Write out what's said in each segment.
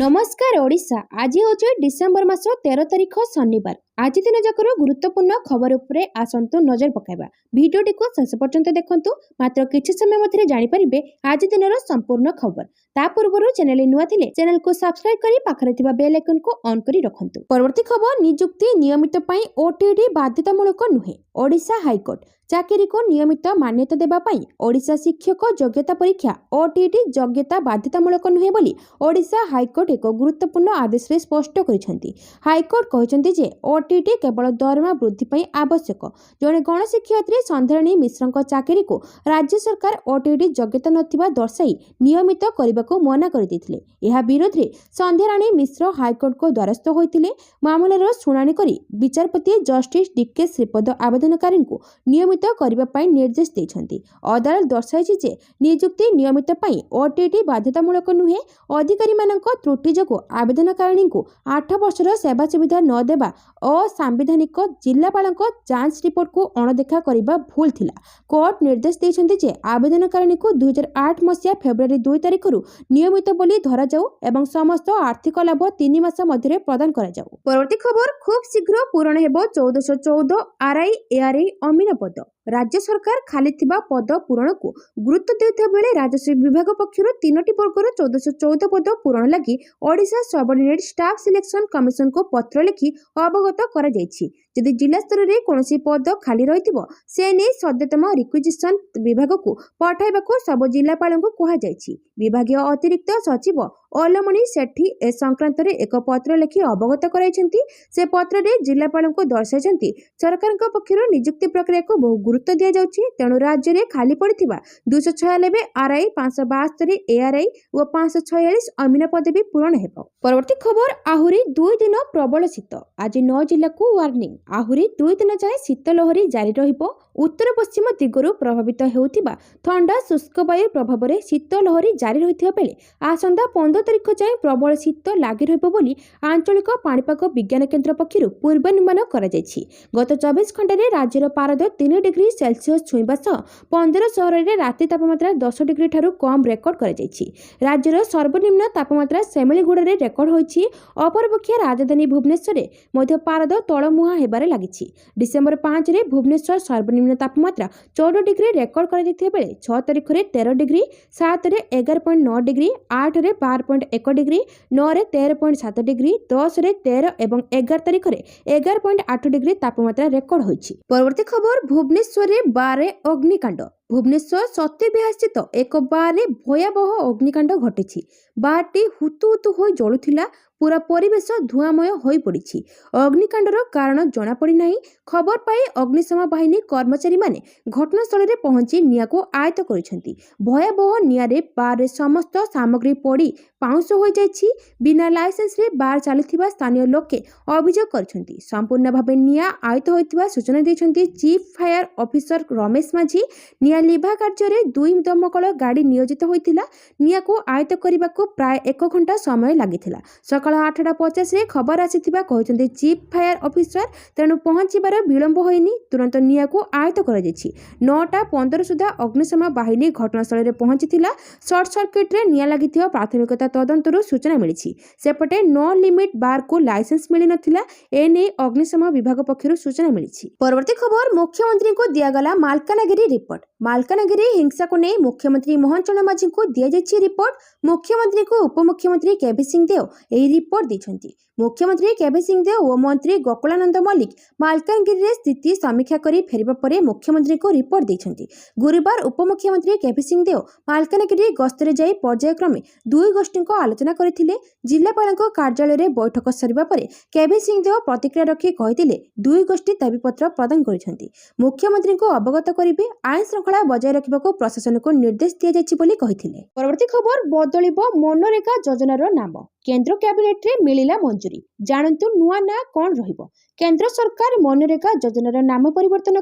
नमस्कार ओडिशा। आज हूँ डिसेम्बर मास 13 तारिख शनिवार। आज दिन जाकर गुरुत्वपूर्ण खबर उपरे आसंतु नजर पकाइबा। भिडियोटी को शेष पर्यंत देखंतु। मात्र किछि समय मध्य जानि परिबे आज दिनर संपूर्ण खबर। ता पूर्व चैनल नुआ थिले चैनल को सब्सक्राइब करी पाखरे थिबा बेल आइकन को ऑन करी रखंतु। परवर्ती खबर नियुक्ति नियमित पई ओटीटी बाध्यतामूलक नुहे। ओडिशा हाईकोर्ट चाकरी को नियमित मान्यता देबा पई ओडिशा शिक्षक योग्यता परीक्षा ओटीटी योग्यता बाध्यतामूलक नुहे बोली ओडिशा हाईकोर्ट एक गुरुत्वपूर्ण आदेश रे स्पष्ट करिसेंती। हाईकोर्ट कहिसेंती जे ओटीटी केवल दरमा वृद्धि पई आवश्यक। जणे गणशिक्षयित्री संध्याराणी मिश्रଙ୍କ चाकरी को राज्य सरकार ओटीटी योग्यता नथिबा दर्शाई नियमित करबाको मना कर दैथिले। एहा विरोध रे संध्याराणी मिश्र हाईकोर्ट को द्वारस्थ होइथिले। मामलार शुणाणी करी विचारपति जस्टिस डीके श्रीपद आवेदनकारी को नियमित करबा पई निर्देश दैछंती। अदालत दर्शाइछि जे नियुक्ति नियमित पई ओटीटी बाध्यतामूलक नुहे। अधिकारी मानक त्रुटि जको आवेदनकारिणी को 8 वर्षर सेवा सुविधा न देबा असंवैधानिक जिल्लापालक जांच रिपोर्ट को अणदेखा करबा भूल थिला। कोर्ट निर्देश दैछंती जे आवेदनकारिणी को 2008 मसिया फेब्रुआरी 2 तारिख रु नियमित बोली धरा जाऊ एवं समस्त आर्थिक लाभ 3 मास मध्य प्रदान करा जाऊ। परवर्ती खबर खूब शीघ्र पूरण हेबो 1414 आरआई एआरआई अमीन पद। राज्य सरकार खाली थिबा पद पूरण को गुरुत्व देउथिबा बेले राजस्व विभाग पक्षरु 3टी वर्गर 1414 पद पूरण लागि Odisha subordinate staff selection commission को पत्र लिखि अवगत करा जायछि। यदि जिला स्तर रे कोनोसी पद खाली रहिथिबो से नै सद्यतम रिक्विजिशन विभाग को पठाइबाको सब जिल्लापाल को कहा जायछि। विभागीय अतिरिक्त सचिव ओलमणि सेठी ए संक्रांत रे एक पत्र लिखि अवगत कराइछन्ति। से पत्र रे जिल्लापाल को दर्शाइछन्ति सरकार को पक्षरु नियुक्ति प्रक्रिया को बहु गुरुत्व दिया जाउछि। तेणु राज्य रे खाली पड़िथिबा 296 आरआई 572 एआरआई और 546 अमीन पदवी पूरण हेबो। परवर्ती खबर आहुरी 2 दिन प्रबल शीत। आज 9 जिल्ला को वार्निंग। आहुरी 2 दिन जाए शीत लहरी जारी रहिबो। उत्तर पश्चिम दिगरु प्रभावित हेउथिबा ठंडा शुष्क वायु प्रभाव रे शीत लहरी जारी रहिथिबा बेले आसंदा 15 तारिख जाए प्रबल शीत लागि रहिबो बोली आंचलिक पाणीपाग विज्ञान केन्द्र पक्षरु पूर्वानुमान करा जायछि। गत 24 घंटा रे राज्यर पारद 3 डिग्री सेल्सियस छुईबा सह 15 शहर रे राति तापमात्रा 10 डिग्री ठारू कम रेकर्ड करा जायछि। राज्यर सर्वनिम्न तापमात्रा सेमिलीगुड़ा रे रेकर्ड होईछि। अपरपक्षे राजधानी भुवनेश्वर रे मध्य पारद तळमुहा हेबारे लागिछि। डिसेंबर 5 रे भुवनेश्वर सर्वनिम्न तापमात्रा 14 डिग्री रेकर्ड करा जायथिबा बेले 6 तारिख रे 13 डिग्री, 7 रे 11.9 डिग्री, 8 रे 12.1 डिग्री, 9 रे 13.7 डिग्री, 10 रे 13 एवं 11 तारिख रे 11.8 डिग्री तापमात्रा रेकर्ड होईछि। परवर्ती खबर भुवनेश्वर रे बारे अग्निकांड। भुवनेश्वर सत्यविहार स्थित एक बार रे भयावह अग्निकांड घटिछि। बारटी हुतु हुतु होई जळुथिला। पूरा परिवेश धुआमय होई पड़िछि। अग्निकांडर कारण जଣା पड़ी नाही। खबर पाई अग्निशम बाहिनी कर्मचारी माने घटनास्थल रे पहुंची निया को आयत्त करिसेंती। भयावह निया रे बार रे समस्त सामग्री पड़ी पाउंस होई जायछि। बिना लाइसेंस रे बार चलिथिबा स्थानीय लोके अभियोग करछंती। संपूर्ण भाबे निया आयत्त होइतिबा सूचना दैछंती चीफ फायर ऑफिसर रमेश माझी। निया लिभा कार्य रे 2 दमकल गाड़ी नियोजित होइतिला। निया को आयत्त करिबा को प्राय 1 घंटा समय लागिथिला। सकाळ 8:50 रे खबर आसीथिबा कहचंती चीफ फायर ऑफिसर। तेणु पहुंचीबार विलंब होइनी। तुरंत निया को आयत्त करा जायछि। 9:15 सुधा अग्निशम बाहिनी घटनास्थल रे पहुंचीथिला। शॉर्ट सर्किट रे निया लागिथिबा प्राथमिकता तदंतरु सूचना मिलिछि। सेपटे नो लिमिट बार को लाइसेंस मिली नथिला। एने अग्निशम विभाग पक्षरु सूचना मिलिछि। परवर्ती खबर मुख्यमंत्री को दियागला मालकानगिरी रिपोर्ट। मालकानगिरी हिंसा को नहीं मुख्यमंत्री मोहन चरण माझी को दिया जायछि रिपोर्ट। मुख्यमंत्री को उपमुख्यमंत्री केबी सिंह देव एही रिपोर्ट दैछंती। मुख्यमंत्री केबी सिंह देव और मंत्री गोकुलानंद मल्लिक मालकानगिरी रे स्थिति समीक्षा करी फेरिबा परे मुख्यमंत्री को रिपोर्ट दैछंती। गुरुवार उपमुख्यमंत्री केबी सिंह देव मालकानगिरी गस्तरे जाई पर्यायक्रमे 2 गोष्ठी को आलोचना करथिले। जिल्लापालक कार्यालय रे बैठक सरिबा परे केबी सिंह देव प्रतिक्रिया रखी कहिथिले 2 गोष्ठी दाबीपत्र प्रदान करिसेंती। मुख्यमंत्री को अवगत करिबे। आईन श्रृंखला बजाय रखिबाको प्रशासन को निर्देश दिया जायछि बोली कहिथिले। परवर्ती खबर बदलिबो मनरेगा योजनार नाम। केंद्र कैबिनेट रे मिलिला मंजूरी। जानतु नुआ ना कौन रहिबो। केंद्र सरकार मनरेगा योजनार नाम परिवर्तन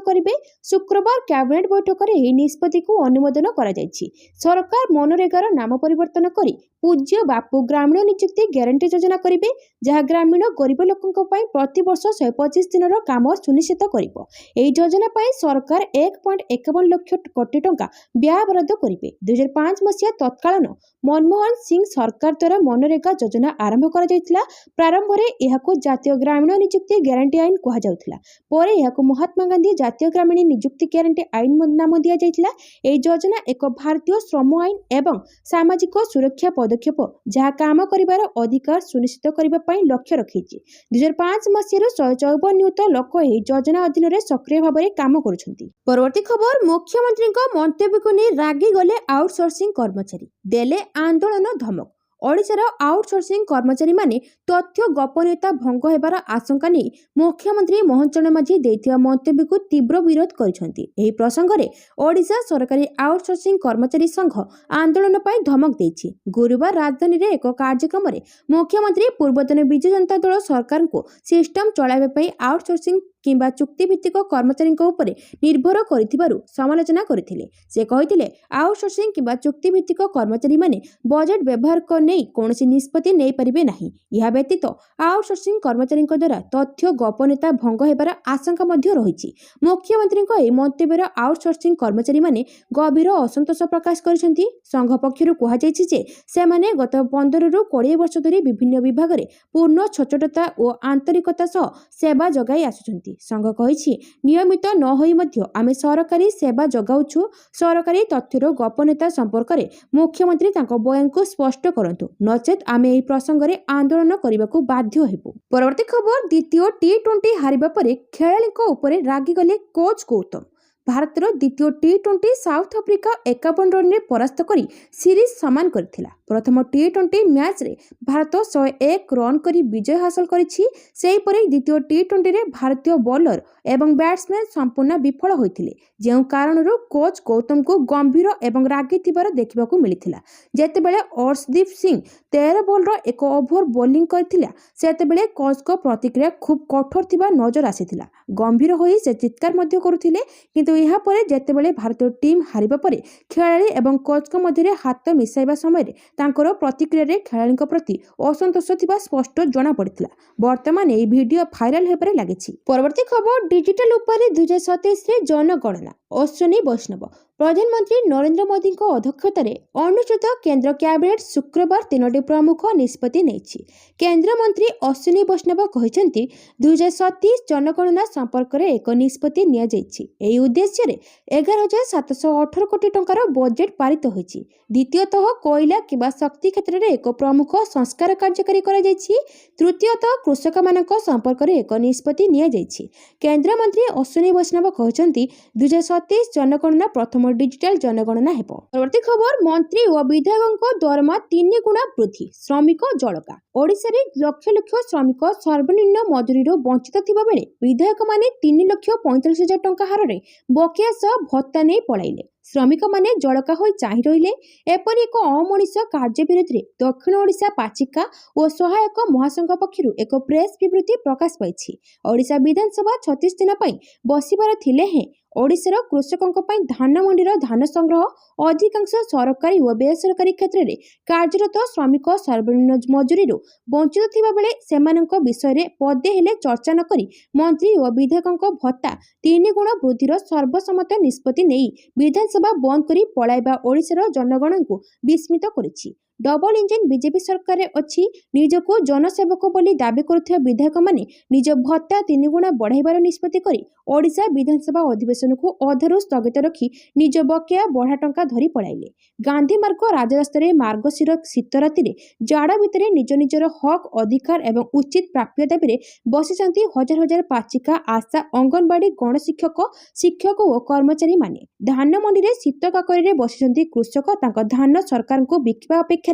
करिवे। शुक्रवार कैबिनेट बैठक रे एही निष्पत्ति को अनुमोदन करा जायछि। सरकार मनरेगार नाम परिवर्तन करी पूज्य बापू ग्रामीण नियुक्ति ग्यारंटी योजना करिवे। जहाँ ग्रामीण गरीब लोकंक पई प्रति वर्ष 125 दिनर काम सुनिश्चित करिवो। एही योजना पई सरकार 1.51 लाख कोटी टंका व्यय बराद करिवे। 2005 मसिया तत्कालीन मनमोहन सिंह सरकार द्वारा मनरेगा ଯୋଜନା ଆରମ୍ଭ କରାଯାଇଥିଲା। ପ୍ରାରମ୍ଭରେ ଏହାକୁ ଜାତୀୟ ଗ୍ରାମୀଣ ନିଯୁକ୍ତି ଗ୍ୟାରେଣ୍ଟି ଆଇନ କୁହାଯାଉଥିଲା। ପରେ ଏହାକୁ ମହାତ୍ମା ଗାନ୍ଧୀ ଜାତୀୟ ଗ୍ରାମୀଣ ନିଯୁକ୍ତି ଗ୍ୟାରେଣ୍ଟି ଆଇନ ନାମ ଦିଆଯାଇଥିଲା। ଏହି ଯୋଜନା ଏକ ଭାରତୀୟ ଶ୍ରମ ଆଇନ ଏବଂ ସାମାଜିକ ସୁରକ୍ଷା ପଦକ୍ଷେପ ଯାହା କାମ କରିବାର ଅଧିକାର ସୁନିଶ୍ଚିତ କରିବା ପାଇଁ ଲକ୍ଷ୍ୟ ରଖିଛି। 2005 ମସିହାରୁ 154 ନିୟୁତ ଲୋକ ଏହି ଯୋଜନା ଅଧୀନରେ ସକ୍ରିୟ ଭାବରେ କାମ କରୁଛନ୍ତି। ପରବର୍ତ୍ତୀ ଖବର, ମୁଖ୍ୟମନ୍ତ୍ରୀଙ୍କ ମନ୍ତବ୍ୟକୁ ନେଇ ରାଗିଗଲେ ଆଉଟସୋର୍ସିଂ କର୍ମଚାରୀ, ଦେଲେ ଆନ୍ଦୋଳନ ଧମକ। ଓଡ଼ିଶାର ଆଉଟସୋର୍ସିଂ କର୍ମଚାରୀମାନେ ତଥ୍ୟ ଗୋପନୀୟତା ଭଙ୍ଗ ହେବାର ଆଶଙ୍କା ନେଇ ମୁଖ୍ୟମନ୍ତ୍ରୀ ମୋହନ ଚରଣ ମାଝୀ ଦେଇଥିବା ମନ୍ତବ୍ୟକୁ ତୀବ୍ର ବିରୋଧ କରିଛନ୍ତି। ଏହି ପ୍ରସଙ୍ଗରେ ଓଡ଼ିଶା ସରକାରୀ ଆଉଟସୋର୍ସିଂ କର୍ମଚାରୀ ସଂଘ ଆନ୍ଦୋଳନ ପାଇଁ ଧମକ ଦେଇଛି। ଗୁରୁବାର ରାଜଧାନୀରେ ଏକ କାର୍ଯ୍ୟକ୍ରମରେ ମୁଖ୍ୟମନ୍ତ୍ରୀ ପୂର୍ବତନ ବିଜୁ ଜନତା ଦଳ ସରକାରଙ୍କୁ ସିଷ୍ଟମ ଚଳାଇବା ପାଇଁ ଆଉଟସୋର୍ସିଂ କିମ୍ବା ଚୁକ୍ତିଭିତ୍ତିକ କର୍ମଚାରୀଙ୍କ ଉପରେ ନିର୍ଭର କରିଥିବାରୁ ସମାଲୋଚନା କରିଥିଲେ। ସେ କହିଥିଲେ, ଆଉଟସୋର୍ସିଂ କିମ୍ବା ଚୁକ୍ତିଭିତ୍ତିକ କର୍ମଚାରୀମାନେ ବଜେଟ୍ ବ୍ୟବହାର ନେଇ କୌଣସି ନିଷ୍ପତ୍ତି ନେଇପାରିବେ ନାହିଁ। ଏହା ବ୍ୟତୀତ ଆଉଟସୋର୍ସିଂ କର୍ମଚାରୀଙ୍କ ଦ୍ୱାରା ତଥ୍ୟ ଗୋପନୀୟତା ଭଙ୍ଗ ହେବାର ଆଶଙ୍କା ମଧ୍ୟ ରହିଛି। ମୁଖ୍ୟମନ୍ତ୍ରୀଙ୍କ ଏହି ମନ୍ତବ୍ୟର ଆଉଟସୋର୍ସିଂ କର୍ମଚାରୀମାନେ ଗଭୀର ଅସନ୍ତୋଷ ପ୍ରକାଶ କରିଛନ୍ତି। ସଂଘ ପକ୍ଷରୁ କୁହାଯାଇଛି ଯେ ସେମାନେ ଗତ 15ରୁ 20 ବର୍ଷ ଧରି ବିଭିନ୍ନ ବିଭାଗରେ ପୂର୍ଣ୍ଣ ସଚ୍ଚୋଟତା ଓ ଆନ୍ତରିକତା ସହ ସେବା ଯୋଗାଇ ଆସୁଛନ୍ତି। ସଂଘ କହିଛି, ନିୟମିତ ନ ହୋଇ ମଧ୍ୟ ଆମେ ସରକାରୀ ସେବା ଯୋଗାଉଛୁ। ସରକାରୀ ତଥ୍ୟର ଗୋପନୀୟତା ସମ୍ପର୍କରେ ମୁଖ୍ୟମନ୍ତ୍ରୀ ତାଙ୍କ ବୟାନକୁ ସ୍ପଷ୍ଟ କରନ୍ତୁ, ନଚେତ୍ ଆମେ ଏହି ପ୍ରସଙ୍ଗରେ ଆନ୍ଦୋଳନ କରିବାକୁ ବାଧ୍ୟ ହେବୁ। ପରବର୍ତ୍ତୀ ଖବର, ଦ୍ୱିତୀୟ ଟି20 ହାରିବା ପରେ ଖେଳାଳିଙ୍କ ଉପରେ ରାଗିଗଲେ କୋଚ୍ ଗୌତମ। ଭାରତର ଦ୍ୱିତୀୟ ଟି20 ସାଉଥ ଆଫ୍ରିକା 51 ରନରେ ପରାସ୍ତ କରି ସିରିଜ୍ ସମାନ କରିଥିଲା। ପ୍ରଥମ ଟି20 ମ୍ୟାଚ୍ରେ ଭାରତ 101 ରନ୍ କରି ବିଜୟ ହାସଲ କରିଛି। ସେହିପରି ଦ୍ୱିତୀୟ ଟି20ରେ ଭାରତୀୟ ବୋଲର ଏବଂ ବ୍ୟାଟ୍ସମ୍ୟାନ୍ ସମ୍ପୂର୍ଣ୍ଣ ବିଫଳ ହୋଇଥିଲେ, ଯେଉଁ କାରଣରୁ କୋଚ୍ ଗୌତମଙ୍କୁ ଗମ୍ଭୀର ଏବଂ ରାଗିଥିବାର ଦେଖିବାକୁ ମିଳିଥିଲା। ଯେତେବେଳେ ଅର୍ଶଦୀପ ସିଂ 13 ବଲ୍ର 1 ଓଭର ବୋଲିଂ କରିଥିଲା, ସେତେବେଳେ କୋଚ୍ଙ୍କ ପ୍ରତିକ୍ରିୟା ଖୁବ୍ କଠୋର ଥିବା ନଜର ଆସିଥିଲା। ଗମ୍ଭୀର ହୋଇ ସେ ଚିତ୍କାର ମଧ୍ୟ କରୁଥିଲେ। କିନ୍ତୁ ଏହାପରେ ଯେତେବେଳେ ଭାରତୀୟ ଟିମ୍ ହାରିବା ପରେ ଖେଳାଳି ଏବଂ କୋଚ୍ଙ୍କ ମଧ୍ୟରେ ହାତ ମିଶାଇବା ସମୟରେ ତାଙ୍କର ପ୍ରତିକ୍ରିୟାରେ ଖେଳାଳିଙ୍କ ପ୍ରତି ଅସନ୍ତୋଷ ଥିବା ସ୍ପଷ୍ଟ ଜଣାପଡ଼ିଥିଲା। ବର୍ତ୍ତମାନ ଏହି ଭିଡିଓ ଭାଇରାଲ ହେବାରେ ଲାଗିଛି। ପରବର୍ତ୍ତୀ ଖବର, ଡିଜିଟାଲ ଉପରେ 2027ରେ ଜନଗଣନା। ଅଶ୍ୱିନୀ ବୈଷ୍ଣବ। ପ୍ରଧାନମନ୍ତ୍ରୀ ନରେନ୍ଦ୍ର ମୋଦିଙ୍କ ଅଧ୍ୟକ୍ଷତାରେ ଅନୁଷ୍ଠିତ କେନ୍ଦ୍ର କ୍ୟାବିନେଟ୍ ଶୁକ୍ରବାର 3ଟି ପ୍ରମୁଖ ନିଷ୍ପତ୍ତି ନେଇଛି। କେନ୍ଦ୍ରମନ୍ତ୍ରୀ ଅଶ୍ୱିନୀ ବୈଷ୍ଣବ କହିଛନ୍ତି, 2027 ଜନଗଣନା ସମ୍ପର୍କରେ ଏକ ନିଷ୍ପତ୍ତି ନିଆଯାଇଛି। ଏହି ଉଦ୍ଦେଶ୍ୟରେ 11,718 କୋଟି ଟଙ୍କାର ବଜେଟ୍ ପାରିତ ହୋଇଛି। ଦ୍ୱିତୀୟତଃ, କୋଇଲା କିମ୍ବା ଶକ୍ତି କ୍ଷେତ୍ରରେ ଏକ ପ୍ରମୁଖ ସଂସ୍କାର କାର୍ଯ୍ୟକାରୀ କରାଯାଇଛି। ତୃତୀୟତଃ, କୃଷକମାନଙ୍କ ସମ୍ପର୍କରେ ଏକ ନିଷ୍ପତ୍ତି ନିଆଯାଇଛି। କେନ୍ଦ୍ରମନ୍ତ୍ରୀ ଅଶ୍ୱିନୀ ବୈଷ୍ଣବ କହିଛନ୍ତି, 2027 ଜନଗଣନା ପ୍ରଥମ ଡିଜିଟାଲ ଜନଗଣନା ହେବ। ପରବର୍ତ୍ତୀ ଖବର, ମନ୍ତ୍ରୀ ଓ ବିଧାୟକଙ୍କ ଦରମା 3 ଗୁଣା ବୃଦ୍ଧି, ଶ୍ରମିକ ଜଳକା। ଓଡ଼ିଶାରେ ଲକ୍ଷ ଲକ୍ଷ ଶ୍ରମିକ ସର୍ବନିମ୍ନ ମଜୁରୀରୁ ବଞ୍ଚିତ ଥିବା ବେଳେ ବିଧାୟକମାନେ 3,45,000 ଟଙ୍କା ହାରରେ ବକେୟା ସହ ଭତ୍ତା ନେଇ ପଳାଇଲେ। ଶ୍ରମିକମାନେ ଜଳକା ହୋଇ ଚାହିଁ ରହିଲେ। ଏପରି ଏକ ଅମଣିଷ କାର୍ଯ୍ୟ ବିରୋଧରେ ଦକ୍ଷିଣ ଓଡ଼ିଶା ପାଚିକା ଓ ସହାୟକ ମହାସଂଘ ପକ୍ଷରୁ ଏକ ପ୍ରେସ୍ ବିବୃତ୍ତି ପ୍ରକାଶ ପାଇଛି। ଓଡ଼ିଶା ବିଧାନସଭା 36 ଦିନ ପାଇଁ ବସିବାର ଥିଲେ ହେଁ ଓଡ଼ିଶାର କୃଷକଙ୍କ ପାଇଁ ଧାନ ମଣ୍ଡିର ଧାନ ସଂଗ୍ରହ, ଅଧିକାଂଶ ସରକାରୀ ଓ ବେସରକାରୀ କ୍ଷେତ୍ରରେ କାର୍ଯ୍ୟରତ ଶ୍ରମିକ ସର୍ବନିମ୍ନ ମଜୁରୀରୁ ବଞ୍ଚିତ ଥିବା ବେଳେ ସେମାନଙ୍କ ବିଷୟରେ ପଦେ ହେଲେ ଚର୍ଚ୍ଚା ନ କରି ମନ୍ତ୍ରୀ ଓ ବିଧାୟକଙ୍କ ଭତ୍ତା 3 ଗୁଣ ବୃଦ୍ଧିର ସର୍ବସମ୍ମତ ନିଷ୍ପତ୍ତି ନେଇ ବିଧାନସଭା ବନ୍ଦ କରି ପଳାଇବା ଓଡ଼ିଶାର ଜନଗଣଙ୍କୁ ବିସ୍ମିତ କରିଛି। ଡବଲ ଇଞ୍ଜିନ ବିଜେପି ସରକାରରେ ଅଛି। ନିଜକୁ ଜନସେବକ ବୋଲି ଦାବି କରୁଥିବା ବିଧାୟକମାନେ ନିଜ ଭତ୍ତା 3 ଗୁଣା ବଢ଼ାଇବାର ନିଷ୍ପତ୍ତି କରି ଓଡ଼ିଶା ବିଧାନସଭା ଅଧିବେଶନକୁ ଅଧାରୁ ସ୍ଥଗିତ ରଖି ନିଜ ବକେୟା ବଢ଼ା ଟଙ୍କା ଧରି ପଳାଇଲେ। ଗାନ୍ଧୀ ମାର୍ଗ ରାଜରାସ୍ତାରେ ମାର୍ଗଶିର ଶୀତ ରାତିରେ ଜାଡ଼ ଭିତରେ ନିଜ ନିଜର ହକ୍, ଅଧିକାର ଏବଂ ଉଚିତ ପ୍ରାପ୍ୟ ଦାବିରେ ବସିଛନ୍ତି ହଜାର ହଜାର ପାଚିକା, ଆଶା, ଅଙ୍ଗନବାଡି, ଗଣଶିକ୍ଷକ, ଶିକ୍ଷକ ଓ କର୍ମଚାରୀମାନେ। ଧାନ ମଣ୍ଡିରେ ଶୀତ କାକରରେ ବସିଛନ୍ତି କୃଷକ। ତାଙ୍କ ଧାନ ସରକାରଙ୍କୁ ବିକିବା ଅପେକ୍ଷାରେ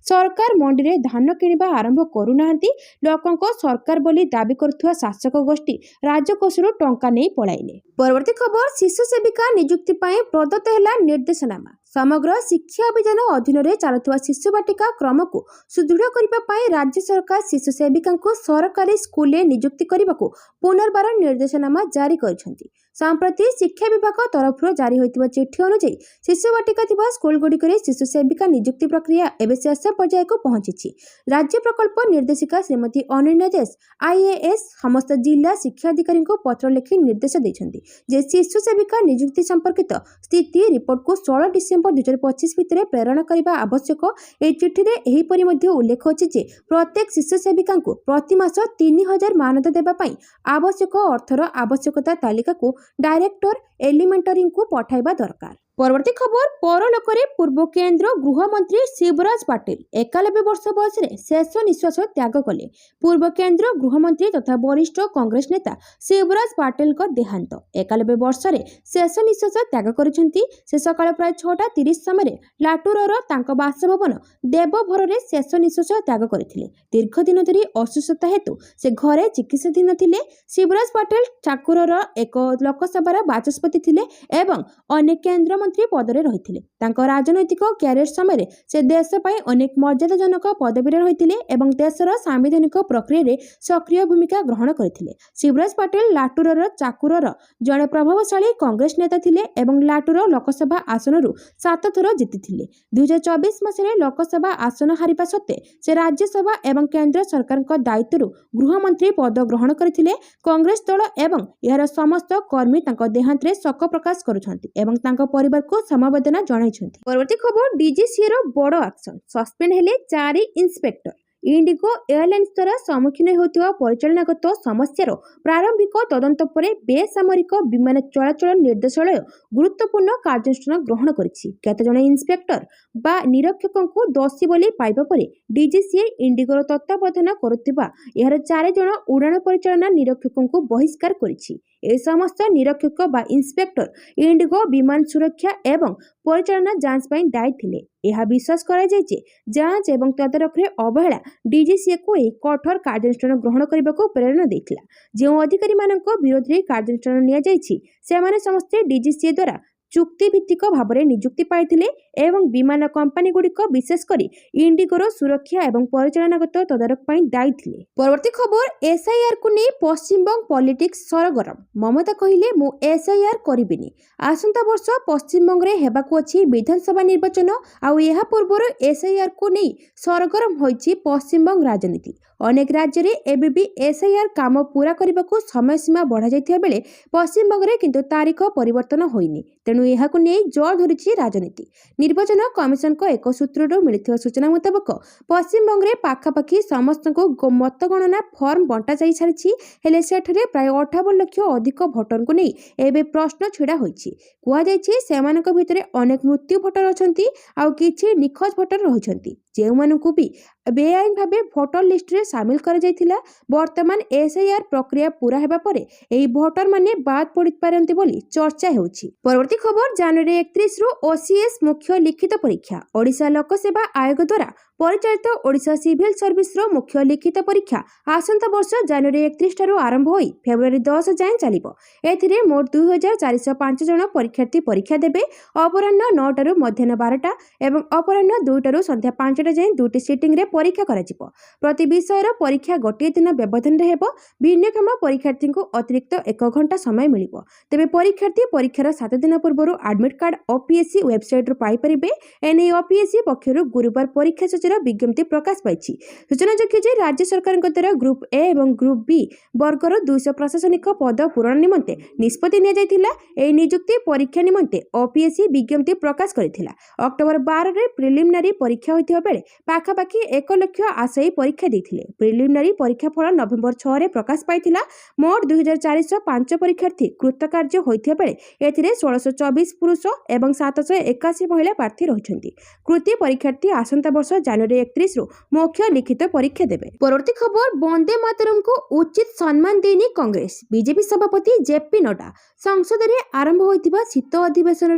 ସରକାର ମଣ୍ଡିରେ ଧାନ କିଣିବା ଆରମ୍ଭ କରୁନାହାନ୍ତି। ଲୋକଙ୍କ ସରକାର ବୋଲି ଦାବି କରୁଥିବା ଶାସକ ଗୋଷ୍ଠୀ ରାଜକୋଷରୁ ଟଙ୍କା ନେଇ ପଳାଇଲେ। ପରବର୍ତ୍ତୀ ଖବର, ଶିଶୁ ସେବିକା ନିଯୁକ୍ତି ପାଇଁ ପ୍ରଦତ୍ତ ହେଲା ନିର୍ଦ୍ଦେଶନାମା। ସମଗ୍ର ଶିକ୍ଷା ଅଭିଯାନ ଅଧୀନରେ ଚାଲୁଥିବା ଶିଶୁ ବାଟିକା କ୍ରମକୁ ସୁଦୃଢ଼ କରିବା ପାଇଁ ରାଜ୍ୟ ସରକାର ଶିଶୁ ସେବିକାଙ୍କୁ ସରକାରୀ ସ୍କୁଲରେ ନିଯୁକ୍ତି କରିବାକୁ ପୁନର୍ବାର ନିର୍ଦ୍ଦେଶନାମା ଜାରି କରିଛନ୍ତି। संप्रति शिक्षा विभाग तरफ जारी होइतिबा चिठी अनुसार शिशु बाटिका थिबा स्कूलगुड़िक शिशु सेविका नियुक्ति प्रक्रिया एवं शेष पर्याय को पहुंची। राज्य प्रकल्प निर्देशिका श्रीमती अनन्या देश आईएएस समस्त जिला शिक्षा अधिकारी को पत्र लिखि निर्देश देइछन्ति जे शिशु सेविका नियुक्ति संपर्कित स्थिति रिपोर्ट को 16 डिसेम्बर 2025 भितर प्रेरण करने आवश्यक। ए चिठी रे एहीपरि मध्ये उल्लेख अछि जे प्रत्येक शिशु सेविका को प्रति मास 3000 मानद देबा पई आवश्यक अर्थर आवश्यकता तालिका को डायरेक्टर एलिमेंटरी को पठाइबा दरकार। परवर्ती खबर परलोकरे पूर्व केंद्र गृह मंत्री शिवराज पाटिल 91 वर्ष बयस शेष निश्वास त्याग कले। पूर्व केंद्र गृह मंत्री तथा वरिष्ठ कांग्रेस नेता शिवराज पाटिल का देहांत 91 वर्ष शेष निश्वास त्याग करिसेंती। से सकाळ प्राय 6:30 समय लाटूरर तांको बासभवन देवभर रे शेष निश्वास त्याग करथिले। दीर्घ दिन धरी असुस्थता हेतु से घरे चिकित्साधीन थिले। शिवराज पाटिल चाकुरर एक लोकसभा बाचस्पति थिले एवं अनेक केंद्र मंत्री पदरे रहिथिले। तांको राजनैतिक क्यारियर समय से देश पई अनेक मर्यादाजनक पदवी रहिथिले एवं देशर संवैधानिक प्रक्रिया रे सक्रिय भूमिका ग्रहण करथिले। शिवराज पाटिल लाटूरर चाकुरर जड़े प्रभावशाली कांग्रेस नेता थिले एवं लाटूर लोकसभा आसनरु 7 थर जीतिथिले। 2024 मसीह लोकसभा आसन हारिबा सत्ते से राज्यसभा एवं केंद्र सरकार दायित्व गृह मंत्री पद ग्रहण करथिले। कांग्रेस दल एवं यार समस्त कर्मी तांको देहांत रे शोक प्रकाश करुछंती एवं तांको परिवार को समवेदना जणाइछंती। परवर्ती खबर डीजीसीए रो बड़ एक्शन सस्पेंड हेले 4 इंस्पेक्टर। इंडिगो एयरलाइंस द्वारा सम्मुखीन होता परिचालनागत समस्यार प्रारंभिक तदंत पर बेसामरिक विमान चलाचल निर्देशालय गुरुत्वपूर्ण कार्यानुष्ठान ग्रहण करिछि। केतजन इंस्पेक्टर बा निरीक्षकों को दोषी बोली पाइबा परे डीजीसीए इंडिगोर तत्वावधान करुथिबा एहार 4 जन उड़ान परिचालना निरीक्षकों को बहिष्कार करिछि। ए समस्त निरीक्षक बा इंस्पेक्टर इंडिगो विमान सुरक्षा एवं परिचालना जांच पई दायी थिले। यह विश्वास करा जायछि जांच एवं तदारख रे अवहेला डीजीसीए को एक कठोर कार्यानुष्ठान ग्रहण करने को प्रेरणा देथिला। जो अधिकारी मानक विरोध रे कार्यानुष्ठान निया जायछि सेमाने समस्त डीजीसीए द्वारा चुक्ति भित्तिक भाव में नियुक्ति पाइथिले एवं विमान कंपनी गुड़िक विशेषकर इंडिगोर सुरक्षा एवं परिचालनागत तदारख पई दायी थिले। परवर्ती खबर एसआईआर को नहीं पश्चिमबंग पॉलिटिक्स सरगरम। ममता कहिले मु एसआईआर करिबिनी। आसंता वर्ष पश्चिमबंग रे हेबाकु अछि विधानसभा निर्वाचन आउ एहा पूर्वर एसआईआर को नहीं सरगरम होइछि पश्चिमबंग राजनीति। अनेक राज्य रे एबे भी एसआईआर काम पूरा करने को समय सीमा बढ़ा जाइथिबा बेले पश्चिमबंग रे किंतु तारीख परिवर्तन होइनी। तेणु एहाकु नै जोर धरिछि राजनीति। निर्वाचन कमिशन को एक सूत्रରୁ मिलिଥିବା सूचना मुताबक पश्चिमबंग रे पाखापाखि समस्त को मतगणना फॉर्म बंटा जाई सारिछि। हेले सेठरे प्राय 58 लाख अधिक भोटर को नै एबे प्रश्न छिड़ा होइछि। कुआ जाइछि सेमानक भितरे अनेक मृत्यु भोटर अछंती आउ किछि निखोज भोटर रहिछंती जे मानकु भी बेआईन भावे भोटर लिस्ट रे शामिल कर जाइथिला। वर्तमान एसआईआर प्रक्रिया पूरा हेबा परे एही भोटर माने बाद पड़ि पारंती बोली चर्चा हेउछि। परवर्ती खबर जनवरी 31 रु ओसीएस मुख्य लिखित परीक्षा। ओडिशा लोक सेवा आयोग द्वारा परिचालित ओडिशा सिविल सर्विस रो मुख्य लिखित परीक्षा आसंता वर्ष जनवरी 31 ठारू आरंभ होई फेब्रुआरी 10 जाए चलिबो। एथिरे मोट 2405 जन परीक्षार्थी परीक्षा देबे। अपराह्न 9 ठारू मध्याह्न 12टा एवं अपराह्न 2 ठारू संध्या 5टा जाए दुटी सिटिंग रे परीक्षा कराजिबो। प्रति विषय रो परीक्षा गोटे दिन व्यवधान रे हेबो। भिन्नक्षम परीक्षार्थी को अतिरिक्त 1 घंटा समय मिलिबो। तेबे परीक्षार्थी परीक्षार 7 दिन पूर्व एडमिट कार्ड ओपीएससी वेबसाइट रो पाई परिबे। एने ओपीएससी पक्षरु गुरुवार परीक्षा सूचीर विज्ञप्ति प्रकाश पाइछि। सूचनायोग्य जे राज्य सरकार द्वारा ग्रुप ए एवं ग्रुप बी वर्गर 200 प्रशासनिक पद पूरण निमंते निष्पत्ति निया जायथिला। एही नियुक्ति परीक्षा निमंते ओपीएससी विज्ञप्ति प्रकाश करथिला। अक्टोबर 12 रे प्रिलिमिनारी परीक्षा होइथिबा बेले पाखापाखि 1 लाख आशायी परीक्षा देथिले। प्रिलिमिनारी परीक्षा फल नवेम्बर 6 रे प्रकाश पाइथिला। मोट 2405 परीक्षार्थी कृतकार्य होइथिबा बेले एथिरे 1624 पुरुष एवं 781 महिला प्रार्थी रहिछन्ति। कृति परीक्षार्थी आसंता वर्ष जनवरी 31 रु मुख्य लिखित परीक्षा देबे। परवर्ती खबर वंदे मातरम को उचित सम्मान देनी कांग्रेस। बीजेपी सभापति जेपी नड्डा संसद रे आरंभ होइथिबा शीत अधिवेशन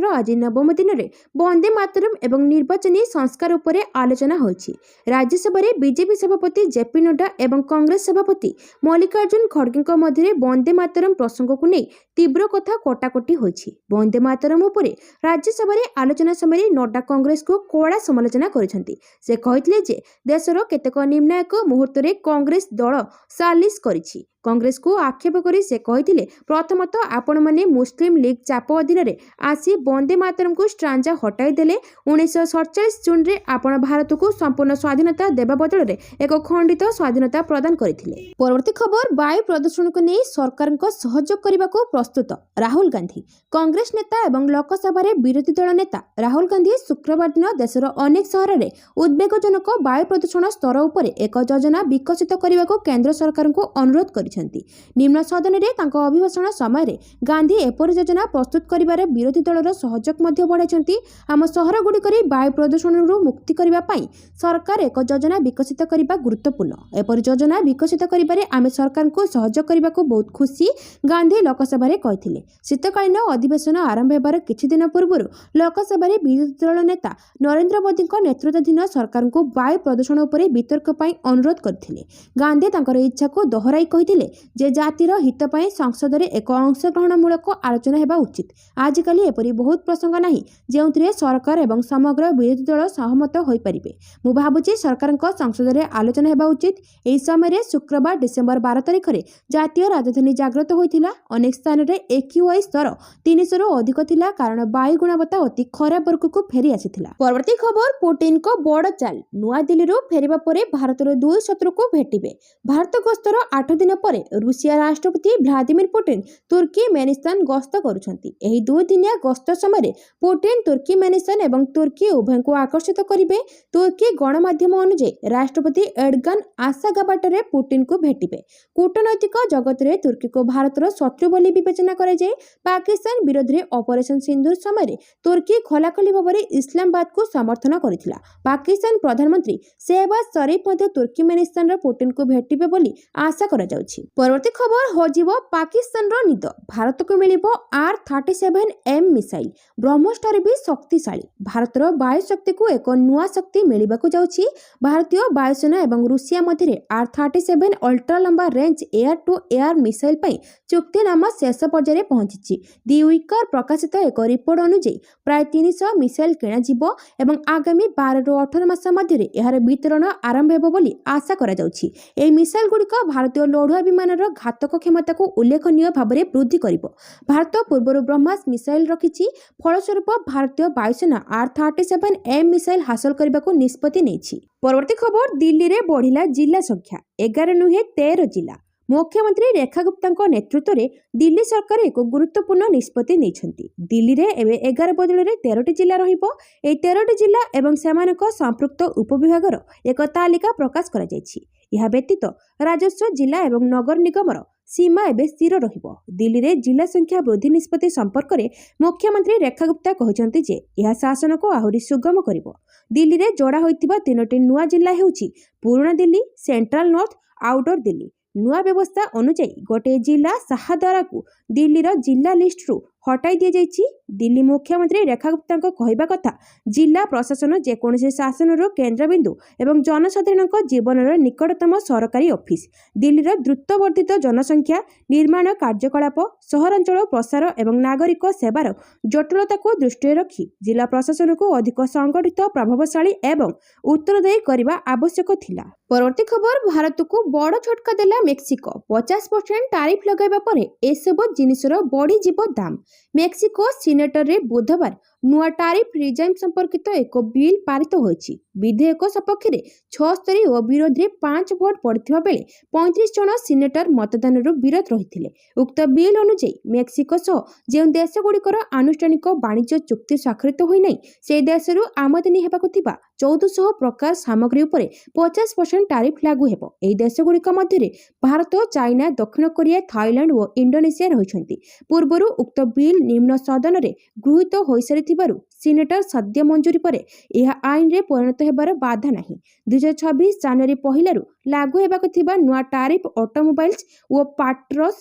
रो आज नवम दिन रे वंदे मातरम एवं निर्वाचनी संस्कार उपरे आलोचना होइछि। राज्यसभा रे बीजेपी सभापति जेपी नड्डा एवं कांग्रेस सभापति मल्लिकार्जुन खड़गे मध्य वंदे मातरम प्रसंग को नहीं ତୀବ୍ର କଥା କଟାକଟି ହୋଇଛି। ବନ୍ଦେ ମାତରମ୍ ଉପରେ ରାଜ୍ୟସଭାରେ ଆଲୋଚନା ସମୟରେ ନଡ୍ଡା କଂଗ୍ରେସକୁ କଡ଼ା ସମାଲୋଚନା କରିଛନ୍ତି। ସେ କହିଥିଲେ ଯେ ଦେଶର କେତେକ ନିର୍ଣ୍ଣାୟକ ମୁହୂର୍ତ୍ତରେ କଂଗ୍ରେସ ଦଳ ସାଲିସ କରିଛି। କଂଗ୍ରେସକୁ ଆକ୍ଷେପ କରି ସେ କହିଥିଲେ, ପ୍ରଥମତଃ ଆପଣମାନେ ମୁସଲିମ ଲିଗ୍ ଚାପ ଅଧୀନରେ ଆସି ବନ୍ଦେ ମାତରମ୍କୁ ଷ୍ଟ୍ରାଞ୍ଜା ହଟାଇ ଦେଲେ। 1947 ଜୁନରେ ଆପଣ ଭାରତକୁ ସମ୍ପୂର୍ଣ୍ଣ ସ୍ୱାଧୀନତା ଦେବା ବଦଳରେ ଏକ ଖଣ୍ଡିତ ସ୍ୱାଧୀନତା ପ୍ରଦାନ କରିଥିଲେ। ପରବର୍ତ୍ତୀ ଖବର, ବାୟୁ ପ୍ରଦୂଷଣକୁ ନେଇ ସରକାରଙ୍କ ସହଯୋଗ କରିବାକୁ ପ୍ରସ୍ତୁତ ରାହୁଲ ଗାନ୍ଧୀ। କଂଗ୍ରେସ ନେତା ଏବଂ ଲୋକସଭାରେ ବିରୋଧୀ ଦଳ ନେତା ରାହୁଲ ଗାନ୍ଧୀ ଶୁକ୍ରବାର ଦିନ ଦେଶର ଅନେକ ସହରରେ ଉଦ୍ବେଗଜନକ ବାୟୁ ପ୍ରଦୂଷଣ ସ୍ତର ଉପରେ ଏକ ଯୋଜନା ବିକଶିତ କରିବାକୁ କେନ୍ଦ୍ର ସରକାରଙ୍କୁ ଅନୁରୋଧ କରିଛନ୍ତି। ନିମ୍ନ ସଦନରେ ତାଙ୍କ ଅଭିଭାଷଣ ସମୟରେ ଗାନ୍ଧୀ ଏପରି ଯୋଜନା ପ୍ରସ୍ତୁତ କରିବାରେ ବିରୋଧୀ ଦଳର ସହଯୋଗ ମଧ୍ୟ ବଢ଼ାଇଛନ୍ତି। ଆମ ସହରଗୁଡ଼ିକରେ ବାୟୁ ପ୍ରଦୂଷଣରୁ ମୁକ୍ତି କରିବା ପାଇଁ ସରକାର ଏକ ଯୋଜନା ବିକଶିତ କରିବା ଗୁରୁତ୍ୱପୂର୍ଣ୍ଣ। ଏପରି ଯୋଜନା ବିକଶିତ କରିବାରେ ଆମେ ସରକାରଙ୍କୁ ସହଯୋଗ କରିବାକୁ ବହୁତ ଖୁସି, ଗାନ୍ଧୀ ଲୋକସଭାରେ କହିଥିଲେ। ଶୀତକାଳୀନ ଅଧିବେଶନ ଆରମ୍ଭ ହେବାର କିଛି ଦିନ ପୂର୍ବରୁ ଲୋକସଭାରେ ବିରୋଧୀ ଦଳ ନେତା ନରେନ୍ଦ୍ର ମୋଦିଙ୍କ ନେତୃତ୍ୱାଧୀନ ସରକାରଙ୍କୁ ବାୟୁ ପ୍ରଦୂଷଣ ଉପରେ ବିତର୍କ ପାଇଁ ଅନୁରୋଧ କରିଥିଲେ। ଗାନ୍ଧୀ ତାଙ୍କର ଇଚ୍ଛାକୁ ଦୋହରାଇ କହିଥିଲେ ଯେ ଜାତିର ହିତ ପାଇଁ ସଂସଦରେ ଏକ ଅଂଶଗ୍ରହଣମୂଳକ ଆଲୋଚନା ହେବା ଉଚିତ। ଆଜିକାଲି ଏପରି ବହୁତ ପ୍ରସଙ୍ଗ ନାହିଁ ଯେଉଁଥିରେ ସରକାର ଏବଂ ସମଗ୍ର ବିରୋଧୀ ଦଳ ସହମତ ହୋଇପାରିବେ। ମୁଁ ଭାବୁଛି ସରକାରଙ୍କ ସଂସଦରେ ଆଲୋଚନା ହେବା ଉଚିତ। ଏହି ସମୟରେ ଶୁକ୍ରବାର ଡିସେମ୍ବର 12 ତାରିଖରେ ଜାତୀୟ ରାଜଧାନୀ ଜାଗ୍ରତ ହୋଇଥିଲା। ଅନେକ ସ୍ଥାନରେ AQI ସ୍ତର 300ରୁ ଅଧିକ ଥିଲା କାରଣ ବାୟୁ ଗୁଣବତ୍ତା ଅତି ଖରାପ ବର୍ଗକୁ ଫେରି ଆସିଥିଲା। ପରବର୍ତ୍ତୀ ଖବର, ପୁଟିନଙ୍କ ବଡ଼ ଚାଲ। ନୂଆଦିଲ୍ଲୀରୁ ଫେରିବା ପରେ ଭାରତର ଦୁଇ ଶତ୍ରୁକୁ ଭେଟିବେ। ଭାରତ ଗସ୍ତର 8 ଦିନ ପରେ ରୁଷିଆ ରାଷ୍ଟ୍ରପତି ଭ୍ଲାଦିମିର ପୁଟିନ ତୁର୍କୀମେନିସ୍ତାନ ଗସ୍ତ କରୁଛନ୍ତି। ଏହି ଦୁଇଦିନିଆ ଗସ୍ତ ସମୟରେ ପୁଟିନ ତୁର୍କୀମେନିସ୍ତାନ ଏବଂ ତୁର୍କୀ ଉଭୟଙ୍କୁ ଆକର୍ଷିତ କରିବେ। ତୁର୍କୀ ଗଣମାଧ୍ୟମ ଅନୁଯାୟୀ ରାଷ୍ଟ୍ରପତି ଏର୍ଡୋଗାନ ଆଶାଗାବାଟରେ ପୁଟିନଙ୍କୁ ଭେଟିବେ। କୂଟନୈତିକ ଜଗତରେ ତୁର୍କୀକୁ ଭାରତର ଶତ୍ରୁ ବୋଲି ବିବେଚନା କରାଯାଏ। ପାକିସ୍ତାନ ବିରୋଧରେ ଅପରେସନ ସିନ୍ଦୁର ସମୟରେ ତୁର୍କୀ ଖୋଲାଖୋଲି ଭାବରେ ଇସଲାମାବାଦକୁ ସମର୍ଥନ କରିଥିଲା। ପାକିସ୍ତାନ ପ୍ରଧାନମନ୍ତ୍ରୀ ସେହବାଜ ସରିଫ ମଧ୍ୟ ତୁର୍କୀମେନିସ୍ତାନର ପୁଟିନଙ୍କୁ ଭେଟିବେ ବୋଲି ଆଶା କରାଯାଉଛି। ପରବର୍ତ୍ତୀ ଖବର, ହଜିବ ପାକିସ୍ତାନର ନିଦ, ଭାରତକୁ ମିଳିବ R-37M ମିସାଇଲ। ବ୍ରହ୍ମୋସଠାରୁ ବି ଶକ୍ତିଶାଳୀ। ଭାରତର ବାୟୁ ଶକ୍ତିକୁ ଏକ ନୂଆ ଶକ୍ତି ମିଳିବାକୁ ଯାଉଛି। ଭାରତୀୟ ବାୟୁସେନା ଏବଂ ରୁଷିଆ ମଧ୍ୟରେ R-37 ଅଲ୍ଟ୍ରା ଲମ୍ବା range air to air missile ପାଇଁ ଚୁକ୍ତିନାମା ଶେଷ ପର୍ଯ୍ୟାୟରେ ପହଞ୍ଚିଛି। ଦି ୱିକର ପ୍ରକାଶିତ ଏକ ରିପୋର୍ଟ ଅନୁଯାୟୀ ପ୍ରାୟ 300 ମିସାଇଲ କିଣାଯିବ ଏବଂ ଆଗାମୀ 12ରୁ 18 ମାସ ମଧ୍ୟରେ ଏହାର ବିତରଣ ଆରମ୍ଭ ହେବ ବୋଲି ଆଶା କରାଯାଉଛି। ଏହି ମିସାଇଲଗୁଡ଼ିକ ଭାରତୀୟ ଲଢୁଆ ବିମାନର ଘାତକ କ୍ଷମତାକୁ ଉଲ୍ଲେଖନୀୟ ଭାବରେ ବୃଦ୍ଧି କରିବ। ଭାରତ ପୂର୍ବରୁ ବ୍ରହ୍ମାସ ମିସାଇଲ ରଖିଛି। ଫଳସ୍ୱରୂପ ଭାରତୀୟ ବାୟୁସେନା R-37M ମିସାଇଲ ହାସଲ କରିବାକୁ ନିଷ୍ପତ୍ତି ନେଇଛି। ପରବର୍ତ୍ତୀ ଖବର, ଦିଲ୍ଲୀରେ ବଢ଼ିଲା ଜିଲ୍ଲା ସଂଖ୍ୟା, 11 ନୁହେଁ 13 ଜିଲ୍ଲା। ମୁଖ୍ୟମନ୍ତ୍ରୀ ରେଖା ଗୁପ୍ତାଙ୍କ ନେତୃତ୍ୱରେ ଦିଲ୍ଲୀ ସରକାର ଏକ ଗୁରୁତ୍ୱପୂର୍ଣ୍ଣ ନିଷ୍ପତ୍ତି ନେଇଛନ୍ତି। ଦିଲ୍ଲୀରେ ଏବେ 11 ବଦଳରେ 13ଟି ଜିଲ୍ଲା ରହିବ। ଏହି 13ଟି ଜିଲ୍ଲା ଏବଂ ସେମାନଙ୍କ ସମ୍ପୃକ୍ତ ଉପବିଭାଗର ଏକ ତାଲିକା ପ୍ରକାଶ କରାଯାଇଛି। ଏହା ବ୍ୟତୀତ ରାଜସ୍ୱ, ଜିଲ୍ଲା ଏବଂ ନଗର ନିଗମର ସୀମା ଏବେ ସ୍ଥିର ରହିବ। ଦିଲ୍ଲୀରେ ଜିଲ୍ଲା ସଂଖ୍ୟା ବୃଦ୍ଧି ନିଷ୍ପତ୍ତି ସମ୍ପର୍କରେ ମୁଖ୍ୟମନ୍ତ୍ରୀ ରେଖା ଗୁପ୍ତା କହିଛନ୍ତି ଯେ ଏହା ଶାସନକୁ ଆହୁରି ସୁଗମ କରିବ। ଦିଲ୍ଲୀରେ ଯୋଡ଼ା ହୋଇଥିବା 3ଟି ନୂଆ ଜିଲ୍ଲା ହେଉଛି ପୁରୁଣା Delhi, central north, outer Delhi. ନୂଆ ବ୍ୟବସ୍ଥା ଅନୁଯାୟୀ ଗୋଟିଏ ଜିଲ୍ଲା ଶାହଦରାକୁ ଦିଲ୍ଲୀର ଜିଲ୍ଲା ଲିଷ୍ଟରୁ ହଟାଇ ଦିଆଯାଇଛି। ଦିଲ୍ଲୀ ମୁଖ୍ୟମନ୍ତ୍ରୀ ରେଖା ଗୁପ୍ତାଙ୍କ କହିବା କଥା, ଜିଲ୍ଲା ପ୍ରଶାସନ ଯେକୌଣସି ଶାସନର କେନ୍ଦ୍ରବିନ୍ଦୁ ଏବଂ ଜନସାଧାରଣଙ୍କ ଜୀବନର ନିକଟତମ ସରକାରୀ ଅଫିସ। ଦିଲ୍ଲୀର ଦ୍ରୁତ ବର୍ଦ୍ଧିତ ଜନସଂଖ୍ୟା, ନିର୍ମାଣ କାର୍ଯ୍ୟକଳାପ, ସହରାଞ୍ଚଳ ପ୍ରସାର ଏବଂ ନାଗରିକ ସେବାର ଜଟିଳତାକୁ ଦୃଷ୍ଟିରେ ରଖି ଜିଲ୍ଲା ପ୍ରଶାସନକୁ ଅଧିକ ସଂଗଠିତ, ପ୍ରଭାବଶାଳୀ ଏବଂ ଉତ୍ତରଦାୟୀ କରିବା ଆବଶ୍ୟକ ଥିଲା। ପରବର୍ତ୍ତୀ ଖବର, ଭାରତକୁ ବଡ଼ ଝଟକା ଦେଲା ମେକ୍ସିକୋ। 50% ଟାରିଫ ଲଗାଇବା ପରେ ଏସବୁ ଜିନିଷର ବଢ଼ିଯିବ ଦାମ। ମେକ୍ସିକୋ ସିନେଟରେ ବୁଧବାର ନୂଆ ଟାରିଫ ରିଜାଇମ୍ ସମ୍ପର୍କିତ ଏକ ବିଲ୍ ପାରିତ ହୋଇଛି। ବିଧେୟକ ସପକ୍ଷରେ 76 ଓ ବିରୋଧରେ 5 ଭୋଟ ପଡ଼ିଥିବା ବେଳେ 35 ଜଣ ସିନେଟର ମତଦାନରୁ ବିରତ ରହିଥିଲେ। ଉକ୍ତ ବିଲ୍ ଅନୁଯାୟୀ ମେକ୍ସିକୋ ସହ ଯେଉଁ ଦେଶଗୁଡ଼ିକର ଆନୁଷ୍ଠାନିକ ବାଣିଜ୍ୟ ଚୁକ୍ତି ସ୍ୱାକ୍ଷରିତ ହୋଇନାହିଁ, ସେହି ଦେଶରୁ ଆମଦାନୀ ହେବାକୁ ଥିବା 1400 ପ୍ରକାର ସାମଗ୍ରୀ ଉପରେ 50% ଟାରିଫ ଲାଗୁ ହେବ। ଏହି ଦେଶଗୁଡ଼ିକ ମଧ୍ୟରେ ଭାରତ, ଚାଇନା, ଦକ୍ଷିଣ କୋରିଆ, ଥାଇଲାଣ୍ଡ ଓ ଇଣ୍ଡୋନେସିଆ ରହିଛନ୍ତି। ପୂର୍ବରୁ ଉକ୍ତ ବିଲ୍ ନିମ୍ନ ସଦନରେ ଗୃହୀତ ହୋଇସାରିଥିବାରୁ ସିନେଟର ସଦ୍ୟ ମଞ୍ଜୁରୀ ପରେ ଏହା ଆଇନରେ ପରିଣତ ହେବାର ବାଧା ନାହିଁ। 2026 ଜାନୁଆରୀ 1ରୁ ଲାଗୁ ହେବାକୁ ଥିବା ନୂଆ ଟାରିଫ ଅଟୋମୋବାଇଲ୍ସ ଓ ପାଟ୍ରସ୍,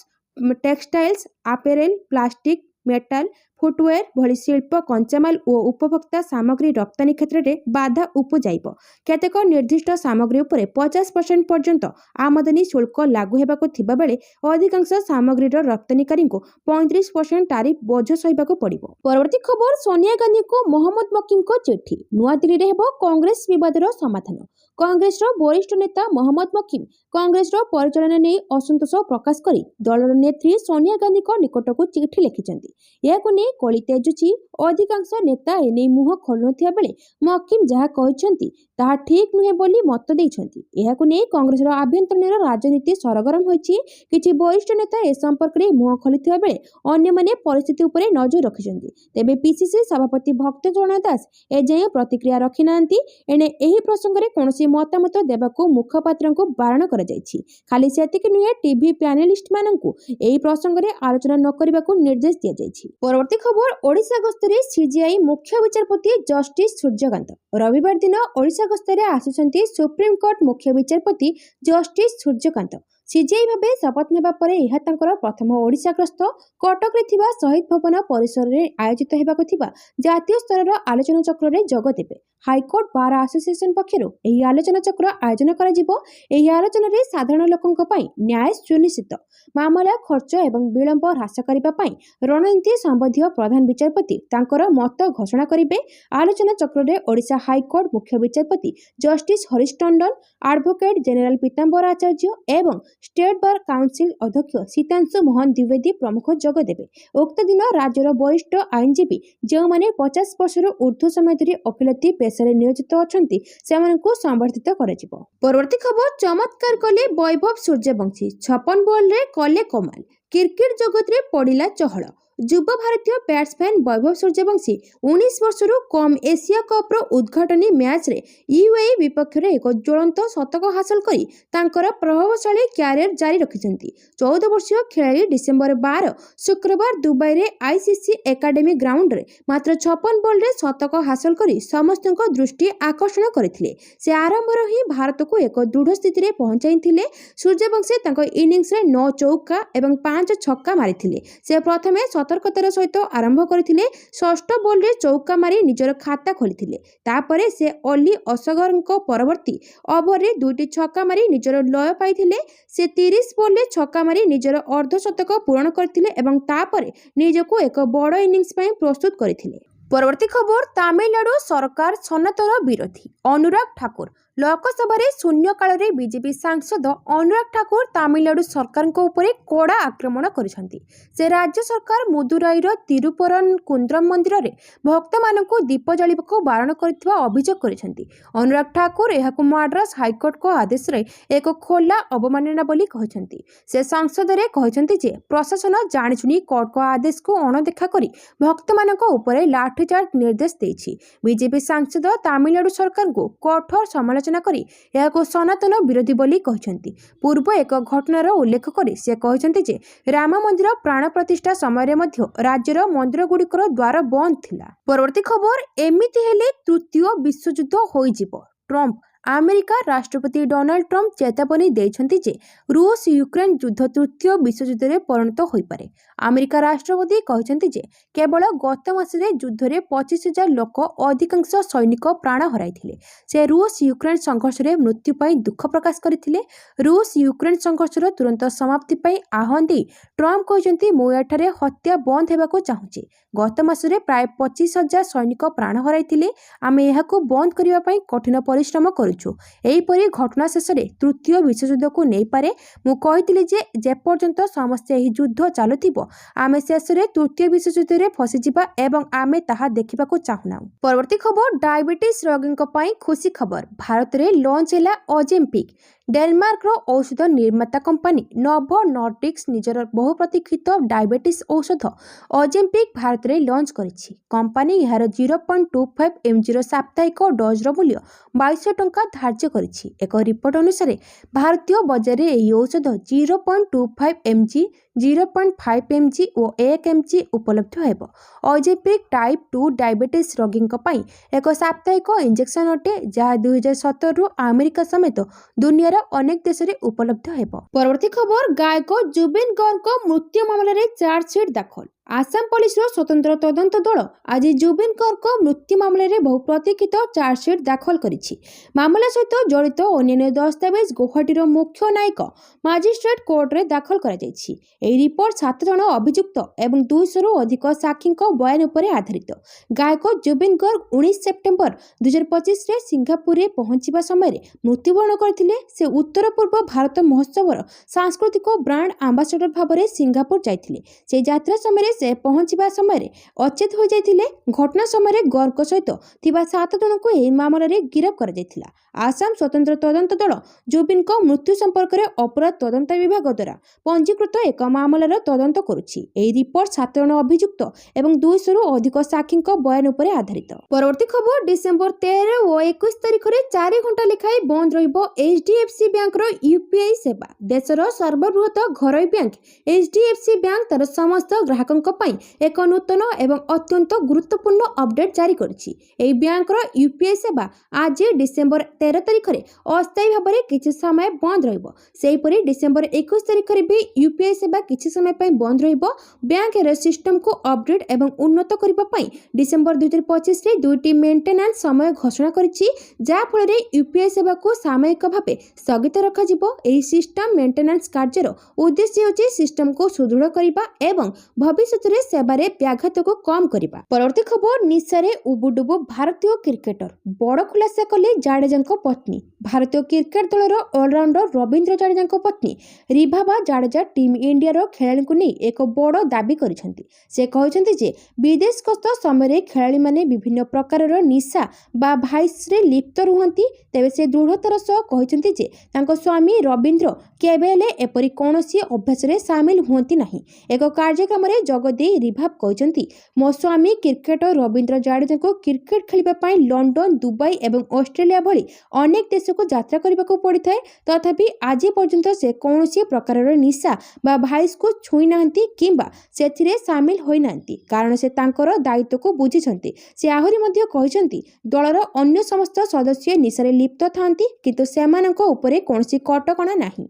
ଟେକ୍ସଟାଇଲ୍ସ, ଆପେରେଲ, ପ୍ଲାଷ୍ଟିକ, ମେଟାଲ, फुटवेयर भली शिल्प कंचामाल और उपभोक्ता सामग्री रप्तानी क्षेत्र में बाधा उपजाइब। केतेक निर्दिष्ट सामग्री उपरे 50% पर्यंत आमदानी शुल्क लागू हेबाकु थिबा बेले अधिकांश सामग्रीर रप्तानीकारी को 35% टारिफ बोझ सहिबाकु पड़िबो। परवर्ती खबर सोनिया गांधी को मोहम्मद मकीम को चिट्ठी। नुआ दिल्ली रे हेबो कांग्रेस विवादर समाधान। कांग्रेस वरिष्ठ नेता मोहम्मद मकीम कांग्रेस परिचालन नहीं असंतोष प्रकाश करी दलर नेत्री सोनिया गांधी निकट को चिठी लिखिछन्ति। याकु नै कली तेजुची। अधिकांश नेता एने मुह खोलुनथिया बेले मकीम जहा कहिछन्ति ताहा ठीक नुहे बोली मत देइछन्ति। याकु नै कांग्रेस आभ्यंतरीण राजनीति सरगरम होइछि। किछि वरिष्ठ नेता ए संपर्क रे मुह खोलिथिया बेले अन्य माने परिस्थिति उपरे नजर रखिछन्ति। तेबे पीसीसी सभापति भक्तचरण दास एजाय प्रतिक्रिया रखि नांती। एने एही प्रसंग रे कोनोसी मतामत देबाकू मुखपात्रଙ୍କୁ बारण करा जायछि। खाली सेतिक नुहे टीवी पैनलिस्ट माननकू एही प्रसंग रे आलोचना न करबाकू निर्देश दिया जायछि। परवर्ती खबर ओडिशा गस्तरे सीजीआई मुख्य विचारपति जस्टिस सूर्यकांत रविवार दिन ओडिशा गस्तरे आसिछन्ति। सुप्रीम कोर्ट मुख्य विचारपति जस्टिस सूर्यकांत सीजीआई भावे शपथ नेबा परे एहा तांकर प्रथम ओडिशा गस्त। कटक रे थिबा शहीद भवन परिसर रे आयोजित हेबाकु थिबा जातीय स्तर आलोचना चक्र रे जोग देबे। हाईकोर्ट बार एसोसिएशन पक्षरु एही आलोचना चक्र आयोजन करा जिवो। एही आलोचना रे साधारण लोकंक पई न्याय सुनिश्चित, मामला खर्च एवं विलंब ह्रास करिबा पई रणनीति संबंधी प्रधान विचारपति तांकर मत घोषणा करिबे। आलोचना चक्र रे ओडिशा हाईकोर्ट मुख्य विचारपति justice Harish Tandon, advocate general Pitambar Acharya एवं स्टेट बार काउंसिल अध्यक्ष सीतांशु मोहन द्विवेदी प्रमुख जोग देबे। उक्त दिन राज्यर वरिष्ठ आईनजीवी जो माने 50 वर्षर ऊर्ध्व समय धरि ओकिलती पेशारे नियोजित अछंती सेमानकु संवर्धित कराजिबो। परवर्ती खबर चमत्कार कले वैभव सूर्यवंशी 56 बॉल रे कले कमाल। क्रिकेट जगत रे पड़िला चहल। युव भारतीय बैट्समैन वैभव सूर्यवंशी 19 वर्षर कम एशिया कप उद्घाटनी मैच रे यूएई विपक्ष रे एक ज्वलंत शतक हासिल करी तांकर प्रभावशाली कैरियर जारी रखिछन्ति। 14 वर्षीय खेलाड़ी डिसेंबर 12 शुक्रवार दुबई रे आईसीसी एकेडमी ग्राउंड रे मात्र 56 बॉल रे शतक हासिल करी समस्तक दृष्टि आकर्षण करथिले। से आरंभ ही भारत को एक दृढ़ स्थिति रे पहुंचाइथिले। सूर्यवंशी तांको इनिंग्स रे 9 चौका एवं 5 छक्का मारिथिले। से प्रथमे सतर्कतार सहित आरंभ करथिले। षष्ठ बॉल रे चौका मारी निजर खाता खोलिथिले। तापरे से अली असगरଙ୍କ परवर्ती ओवर रे 2टी छक्का मारी निजर लय पाइथिले। से 30 बॉल रे छक्का मारी निजर अर्धशतक पूर्ण करथिले एवं तापरे निजको एक बड़ इनिंग्स पई प्रस्तुत करथिले। परवर्ती खबर तमिलनाडु सरकार सनातन विरोधी। अनुराग ठाकुर लोकसभा शून्यकाल रे बीजेपी सांसद अनुराग ठाकुर तमिलनाडु सरकार उपरे कड़ा आक्रमण करिसेंति। से राज्य सरकार मुदुराईर तिरुपरन कुंद्रम मंदिर रे भक्त मानकु दीप जलिबाकु बारण करथिबा अभियोग करिसेंति। अनुराग ठाकुर एहाकु मद्रास हाईकोर्ट को आदेश रे एक खोला अवमानना बोली कहिसेंति। से संसद रे कहिसेंति जे प्रशासन जानिछुनी कोर्ट को आदेश को अणदेखा करी भक्त मानक उपरे लाठीचार्ज निर्देश देछि। बीजेपी सांसद तमिलनाडु सरकार को कठोर समालोचना करी यहाको सनातन विरोधी बोली कहिसेंति। पूर्व एक घटनार उल्लेख करी से कहिसेंति जे राम मंदिर प्राण प्रतिष्ठा समय मध्य राज्यर मंदिर गुड़िकर द्वार बंद थिला। परवर्ती खबर एमिति हेले तृतीय विश्वयुद्ध होई जिवो। ट्रम्प अमेरिका राष्ट्रपति डोनाल्ड ट्रम्प चेतावनी देइछन्ति जे रूस यूक्रेन युद्ध तृतीय विश्वयुद्ध रे परिणत होई पारे। अमेरिका राष्ट्रपति कहिछन्ति जे केवल गत मासरे युद्ध रे 25,000 लोक अधिकांश सैनिक प्राण हराइथिले। से रूस यूक्रेन संघर्ष रे मृत्यु पई दुख प्रकाश करथिले। रूस यूक्रेन संघर्षर तुरंत समाप्ति पई आह्वान दे ट्रम्प कहिछन्ति मु एठारे हत्या बंद हेबाको चाहूछि। गत मासरे प्राय 25,000 सैनिक प्राण हराइथिले। आमे एहाको बंद करिवा पई कठिन परिश्रम एहीपरि घटना शेष में तृतीय विश्वयुद्ध को नहीं पारे। मु कहिथिले जे जेपर्यंत समस्त एही युद्ध चलुथिबो आमे शेष में तृतीय विश्वयुद्ध रे फसिजिबा एवं आमे ताहा देखिबाको चाहुना। परवर्ती खबर डायबिटीज रोगींक पई खुशी खबर। भारत रे लॉन्च हैला ओजेम्पिक। डेनमार्क रो औषध निर्माता कंपनी नोभो नॉर्डिक्स निजर बहुप्रतीक्षित डायबिटीज औषध ओजेम्पिक भारत रे लॉन्च करिछि। कंपनी यार 0.25 mg साप्ताहिक डोज रो मूल्य 2200 टंका धार्य करिछि। एक रिपोर्ट अनुसार भारतीय बाजार रे एही औषध 0.25 mg 0.5 mg और 1 mg उपलब्ध हेबो। ओजेम्पिक टाइप 2 डायबिटीज रोगींक पई एक साप्ताहिक इंजेक्शन अटे जहा 2017 रु अमेरिका समेत दुनियार अनेक देश रे उपलब्ध हेबो। परवर्ती खबर गायक जुबिन गौर को मृत्यु मामला रे चार्जशीट दाखल। आसाम पुलिसर स्वतंत्र तदंत दल आज जुबिन कौरको मृत्यु मामलें बहु प्रतीक्षित चार्जसीट दाखल करिछि। मामला सहित जड़ित अन्य दस्तावेज गुवाहाटीर मुख्य न्यायिक मजिस्ट्रेट कोर्टे दाखल कराଯାଇଛି। ଏହି ରିପୋର୍ଟ 7 ଜଣ ଅଭିଯୁକ୍ତ ଏବଂ 200ରୁ ଅଧିକ ସାକ୍ଷୀଙ୍କ ବୟାନ ଉପରେ ଆଧାରିତ। ଗାୟକ ଜୁବିନ ଗର୍ଗ 19 ସେପ୍ଟେମ୍ବର 2025ରେ ସିଙ୍ଗାପୁରରେ ପହଞ୍ଚିବା ସମୟରେ ମୃତ୍ୟୁବରଣ କରିଥିଲେ। ସେ ଉତ୍ତର ପୂର୍ବ ଭାରତ ମହୋତ୍ସବର ସାଂସ୍କୃତିକ ବ୍ରାଣ୍ଡ ଆମ୍ବାସଡର ଭାବରେ ସିଙ୍ଗାପୁର ଯାଇଥିଲେ। ସେ ଯାତ୍ରା ସମୟରେ ସେ ପହଞ୍ଚିବା ସମୟରେ ଅଚେତ ହୋଇଯାଇଥିଲେ। ଘଟଣା ସମୟରେ ଗର୍ଗଙ୍କ ସହିତ ଥିବା 7 ଜଣଙ୍କୁ ଏହି ମାମଲାରେ ଗିରଫ କରାଯାଇଥିଲା। ଆସାମ ସ୍ୱତନ୍ତ୍ର ତଦନ୍ତ ଦଳ ଜୁବିନଙ୍କ ମୃତ୍ୟୁ ସମ୍ପର୍କରେ ଅପରାଧ ତଦନ୍ତ ବିଭାଗ ଦ୍ୱାରା ପଞ୍ଜୀକୃତ ଏକ ମାମଲାର ତଦନ୍ତ କରୁଛି। ଏହି ରିପୋର୍ଟ 7 ଜଣ ଅଭିଯୁକ୍ତ ଏବଂ 200ରୁ ଅଧିକ ସାକ୍ଷୀଙ୍କ ବୟାନ ଉପରେ ଆଧାରିତ। ପରବର୍ତ୍ତୀ ଖବର ଡିସେମ୍ବର 13 ଓ 21 ତାରିଖରେ 4 ଘଣ୍ଟା ଲେଖାଏଁ ବନ୍ଦ ରହିବ ଏଚଡିଏଫସି ବ୍ୟାଙ୍କର ୟୁପିଆଇ ସେବା। ଦେଶର ସର୍ବବୃହତ ଘରୋଇ ବ୍ୟାଙ୍କ ଏଚଡିଏଫସି ବ୍ୟାଙ୍କ ତାର ସମସ୍ତ ଗ୍ରାହକଙ୍କ ପାଇଁ ଏକ ନୂତନ ଏବଂ ଅତ୍ୟନ୍ତ ଗୁରୁତ୍ୱପୂର୍ଣ୍ଣ ଅପଡେଟ୍ ଜାରି କରିଛି। ଏହି ବ୍ୟାଙ୍କର ୟୁପିଆଇ ସେବା ଆଜି ଡିସେମ୍ବର 13 ତାରିଖରେ ଅସ୍ଥାୟୀ ଭାବରେ କିଛି ସମୟ ବନ୍ଦ ରହିବ। ସେହିପରି ଡିସେମ୍ବର 21 ତାରିଖରେ ବି ୟୁପିଆଇ ସେବା କିଛି ସମୟ ପାଇଁ ବନ୍ଦ ରହିବ। ବ୍ୟାଙ୍କର ସିଷ୍ଟମକୁ ଅପଡେଟ୍ ଏବଂ ଉନ୍ନତ କରିବା ପାଇଁ ଡିସେମ୍ବର 2025ରେ 2ଟି ମେଣ୍ଟେନାନ୍ସ ସମୟ ଘୋଷଣା କରିଛି, ଯାହା ଫଳରେ ୟୁପିଆଇ ସେବାକୁ ସାମୟିକ ଭାବେ ସ୍ଥଗିତ ରଖାଯିବ। ଏହି ସିଷ୍ଟମ ମେଣ୍ଟେନାନ୍ସ କାର୍ଯ୍ୟର ଉଦ୍ଦେଶ୍ୟ ହେଉଛି ସିଷ୍ଟମକୁ ସୁଦୃଢ଼ କରିବା ଏବଂ ଭବିଷ୍ୟତରେ ସେବାରେ ବ୍ୟାଘାତକୁ କମ୍ କରିବା। ପରବର୍ତ୍ତୀ ଖବର ନିଶାରେ ଉବୁଡୁବୁ ଭାରତୀୟ କ୍ରିକେଟର ବଡ଼ ଖୁଲାସା କଲେ ଜାଡେଜାଙ୍କ ପତ୍ନୀ। ଭାରତୀୟ କ୍ରିକେଟ ଦଳର ଅଲରାଉଣ୍ଡର ରବୀନ୍ଦ୍ର ଜାଡେଜାଙ୍କ ପତ୍ନୀ ରିଭାବା ଜାଡେଜା ଟିମ୍ ଇଣ୍ଡିଆର ଖେଳାଳିଙ୍କୁ ନେଇ ଏକ ବଡ଼ ଦାବି କରିଛନ୍ତି। ସେ କହିଛନ୍ତି ଯେ ବିଦେଶ ଗସ୍ତ ସମୟରେ ଖେଳାଳିମାନେ ବିଭିନ୍ନ ପ୍ରକାରର ନିଶା ବା ଭାଇସ୍ରେ ଲିପ୍ତ ରୁହନ୍ତି। ତେବେ ସେ ଦୃଢ଼ତାର ସହ କହିଛନ୍ତି ଯେ ତାଙ୍କ ସ୍ୱାମୀ ରବୀନ୍ଦ୍ର କେବେ ହେଲେ ଏପରି କୌଣସି ଅଭ୍ୟାସରେ ସାମିଲ ହୁଅନ୍ତି ନାହିଁ। ଏକ କାର୍ଯ୍ୟକ୍ରମରେ ଯୋଗ ଦେଇ ରିଭାବ କହିଛନ୍ତି, ମୋ ସ୍ୱାମୀ କ୍ରିକେଟର ରବୀନ୍ଦ୍ର ଜାଡେଜାଙ୍କୁ କ୍ରିକେଟ ଖେଳିବା ପାଇଁ ଲଣ୍ଡନ, ଦୁବାଇ ଏବଂ ଅଷ୍ଟ୍ରେଲିଆ ଭଳି ଅନେକ ଦେଶକୁ ଯାତ୍ରା କରିବାକୁ ପଡ଼ିଥାଏ। ତଥାପି ଆଜି ପର୍ଯ୍ୟନ୍ତ ସେ କୌଣସି ପ୍ରକାରର ନିଶା ବା ଭାଇସ୍କୁ ଛୁଇଁ ନାହାନ୍ତି କିମ୍ବା ସେଥିରେ ସାମିଲ ହୋଇନାହାନ୍ତି, କାରଣ ସେ ତାଙ୍କର ଦାୟିତ୍ୱକୁ ବୁଝିଛନ୍ତି। ସେ ଆହୁରି ମଧ୍ୟ କହିଛନ୍ତି, ଦଳର ଅନ୍ୟ ସମସ୍ତ ସଦସ୍ୟ ନିଶାରେ ଲିପ୍ତ ଥାନ୍ତି କିନ୍ତୁ ସେମାନଙ୍କ ଉପରେ କୌଣସି କଟକଣା ନାହିଁ।